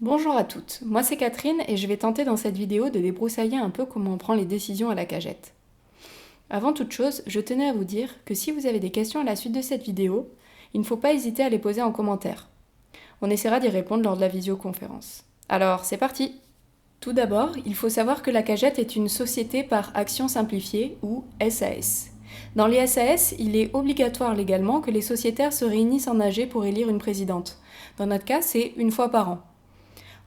Bonjour à toutes, moi c'est Catherine et je vais tenter dans cette vidéo de débroussailler un peu comment on prend les décisions à la cagette. Avant toute chose, je tenais à vous dire que si vous avez des questions à la suite de cette vidéo, il ne faut pas hésiter à les poser en commentaire. On essaiera d'y répondre lors de la visioconférence. Alors c'est parti! Tout d'abord, il faut savoir que la cagette est une société par action simplifiée ou SAS. Dans les SAS, il est obligatoire légalement que les sociétaires se réunissent en AG pour élire une présidente. Dans notre cas, c'est une fois par an.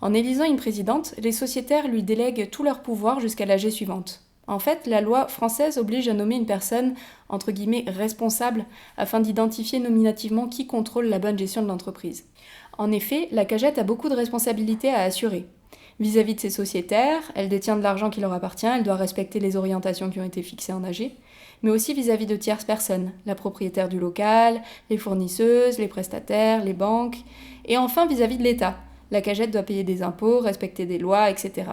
En élisant une présidente, les sociétaires lui délèguent tout leur pouvoir jusqu'à l'AG suivante. En fait, la loi française oblige à nommer une personne, entre guillemets, responsable, afin d'identifier nominativement qui contrôle la bonne gestion de l'entreprise. En effet, la cagette a beaucoup de responsabilités à assurer. Vis-à-vis de ses sociétaires, elle détient de l'argent qui leur appartient, elle doit respecter les orientations qui ont été fixées en AG, mais aussi vis-à-vis de tierces personnes, la propriétaire du local, les fournisseuses, les prestataires, les banques, et enfin vis-à-vis de l'État. La cagette doit payer des impôts, respecter des lois, etc.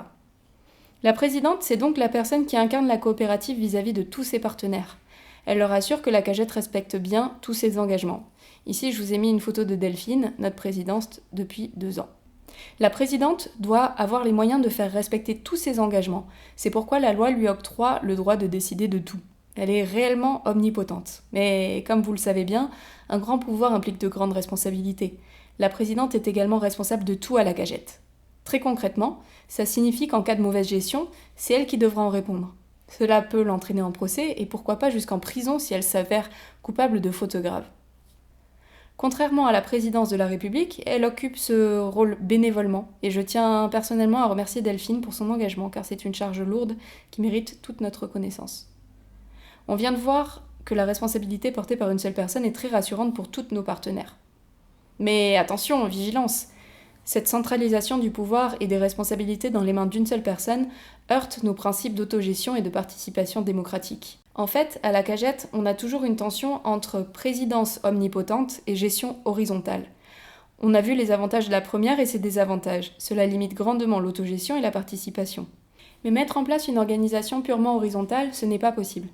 La présidente, c'est donc la personne qui incarne la coopérative vis-à-vis de tous ses partenaires. Elle leur assure que la cagette respecte bien tous ses engagements. Ici, je vous ai mis une photo de Delphine, notre présidente depuis 2 ans. La présidente doit avoir les moyens de faire respecter tous ses engagements. C'est pourquoi la loi lui octroie le droit de décider de tout. Elle est réellement omnipotente. Mais comme vous le savez bien, un grand pouvoir implique de grandes responsabilités. La présidente est également responsable de tout à la cagette. Très concrètement, ça signifie qu'en cas de mauvaise gestion, c'est elle qui devra en répondre. Cela peut l'entraîner en procès et pourquoi pas jusqu'en prison si elle s'avère coupable de fautes graves. Contrairement à la présidence de la République, elle occupe ce rôle bénévolement et je tiens personnellement à remercier Delphine pour son engagement car c'est une charge lourde qui mérite toute notre reconnaissance. On vient de voir que la responsabilité portée par une seule personne est très rassurante pour tous nos partenaires. Mais attention, vigilance! Cette centralisation du pouvoir et des responsabilités dans les mains d'une seule personne heurte nos principes d'autogestion et de participation démocratique. En fait, à la cagette, on a toujours une tension entre présidence omnipotente et gestion horizontale. On a vu les avantages de la première et ses désavantages. Cela limite grandement l'autogestion et la participation. Mais mettre en place une organisation purement horizontale, ce n'est pas possible.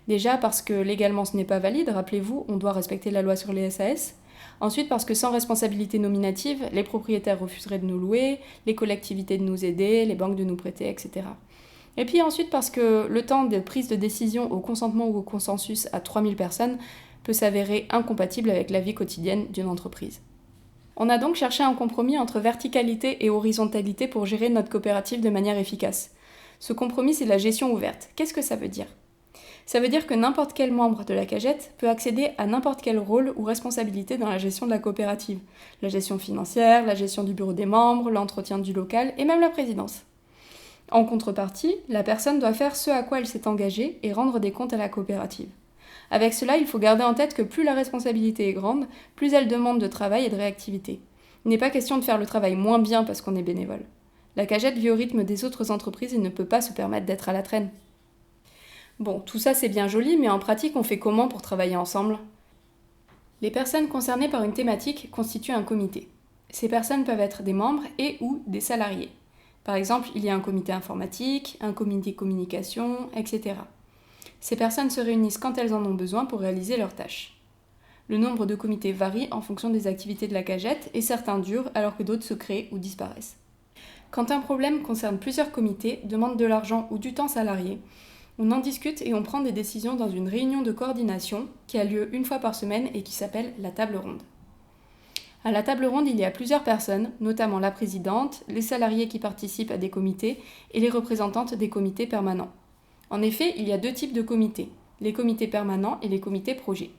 Déjà parce que légalement ce n'est pas valide, rappelez-vous, on doit respecter la loi sur les SAS. Ensuite parce que sans responsabilité nominative, les propriétaires refuseraient de nous louer, les collectivités de nous aider, les banques de nous prêter, etc. Et puis ensuite parce que le temps de prise de décision au consentement ou au consensus à 3000 personnes peut s'avérer incompatible avec la vie quotidienne d'une entreprise. On a donc cherché un compromis entre verticalité et horizontalité pour gérer notre coopérative de manière efficace. Ce compromis, c'est la gestion ouverte. Qu'est-ce que ça veut dire ? Ça veut dire que n'importe quel membre de la cagette peut accéder à n'importe quel rôle ou responsabilité dans la gestion de la coopérative. La gestion financière, la gestion du bureau des membres, l'entretien du local et même la présidence. En contrepartie, la personne doit faire ce à quoi elle s'est engagée et rendre des comptes à la coopérative. Avec cela, il faut garder en tête que plus la responsabilité est grande, plus elle demande de travail et de réactivité. Il n'est pas question de faire le travail moins bien parce qu'on est bénévole. La cagette vit au rythme des autres entreprises et ne peut pas se permettre d'être à la traîne. Bon, tout ça c'est bien joli, mais en pratique on fait comment pour travailler ensemble ? Les personnes concernées par une thématique constituent un comité. Ces personnes peuvent être des membres et ou des salariés. Par exemple, il y a un comité informatique, un comité communication, etc. Ces personnes se réunissent quand elles en ont besoin pour réaliser leurs tâches. Le nombre de comités varie en fonction des activités de la cagette et certains durent alors que d'autres se créent ou disparaissent. Quand un problème concerne plusieurs comités, demande de l'argent ou du temps salarié, on en discute et on prend des décisions dans une réunion de coordination qui a lieu une fois par semaine et qui s'appelle la table ronde. À la table ronde, il y a plusieurs personnes, notamment la présidente, les salariés qui participent à des comités et les représentantes des comités permanents. En effet, il y a 2 types de comités, les comités permanents et les comités projets.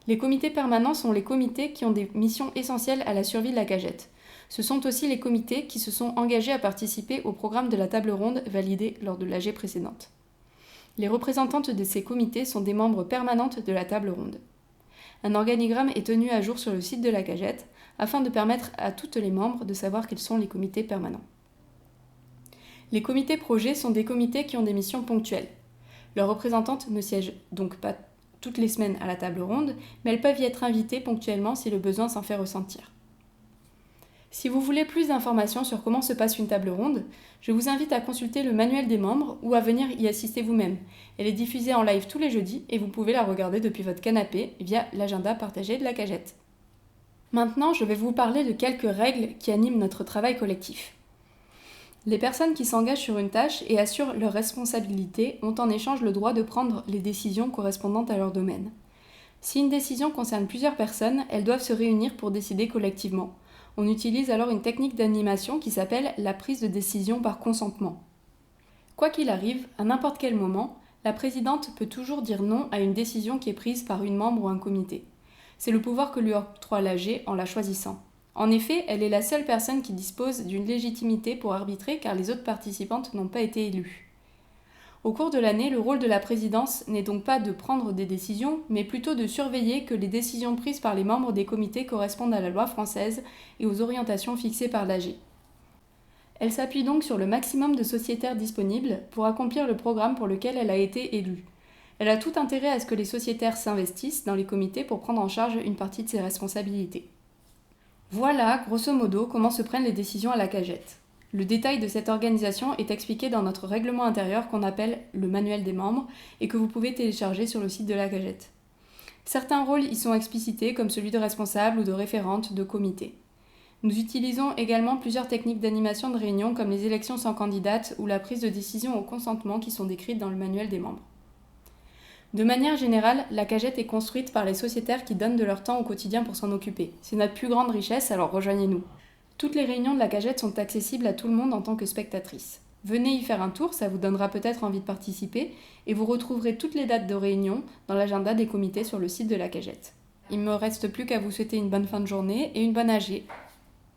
Les comités permanents sont les comités qui ont des missions essentielles à la survie de la cagette. Ce sont aussi les comités qui se sont engagés à participer au programme de la table ronde validé lors de l'AG précédente. Les représentantes de ces comités sont des membres permanentes de la table ronde. Un organigramme est tenu à jour sur le site de la cagette afin de permettre à toutes les membres de savoir quels sont les comités permanents. Les comités projets sont des comités qui ont des missions ponctuelles. Leurs représentantes ne siègent donc pas toutes les semaines à la table ronde, mais elles peuvent y être invitées ponctuellement si le besoin s'en fait ressentir. Si vous voulez plus d'informations sur comment se passe une table ronde, je vous invite à consulter le manuel des membres ou à venir y assister vous-même. Elle est diffusée en live tous les jeudis et vous pouvez la regarder depuis votre canapé via l'agenda partagé de la cagette. Maintenant, je vais vous parler de quelques règles qui animent notre travail collectif. Les personnes qui s'engagent sur une tâche et assurent leurs responsabilités ont en échange le droit de prendre les décisions correspondantes à leur domaine. Si une décision concerne plusieurs personnes, elles doivent se réunir pour décider collectivement. On utilise alors une technique d'animation qui s'appelle la prise de décision par consentement. Quoi qu'il arrive, à n'importe quel moment, la présidente peut toujours dire non à une décision qui est prise par une membre ou un comité. C'est le pouvoir que lui octroie l'AG en la choisissant. En effet, elle est la seule personne qui dispose d'une légitimité pour arbitrer car les autres participantes n'ont pas été élues. Au cours de l'année, le rôle de la présidence n'est donc pas de prendre des décisions, mais plutôt de surveiller que les décisions prises par les membres des comités correspondent à la loi française et aux orientations fixées par l'AG. Elle s'appuie donc sur le maximum de sociétaires disponibles pour accomplir le programme pour lequel elle a été élue. Elle a tout intérêt à ce que les sociétaires s'investissent dans les comités pour prendre en charge une partie de ses responsabilités. Voilà, grosso modo, comment se prennent les décisions à la cagette. Le détail de cette organisation est expliqué dans notre règlement intérieur qu'on appelle le manuel des membres et que vous pouvez télécharger sur le site de la cagette. Certains rôles y sont explicités comme celui de responsable ou de référente de comité. Nous utilisons également plusieurs techniques d'animation de réunion comme les élections sans candidate ou la prise de décision au consentement qui sont décrites dans le manuel des membres. De manière générale, la cagette est construite par les sociétaires qui donnent de leur temps au quotidien pour s'en occuper. C'est notre plus grande richesse, alors rejoignez-nous. Toutes les réunions de la cagette sont accessibles à tout le monde en tant que spectatrice. Venez y faire un tour, ça vous donnera peut-être envie de participer, et vous retrouverez toutes les dates de réunion dans l'agenda des comités sur le site de la cagette. Il ne me reste plus qu'à vous souhaiter une bonne fin de journée et une bonne AG.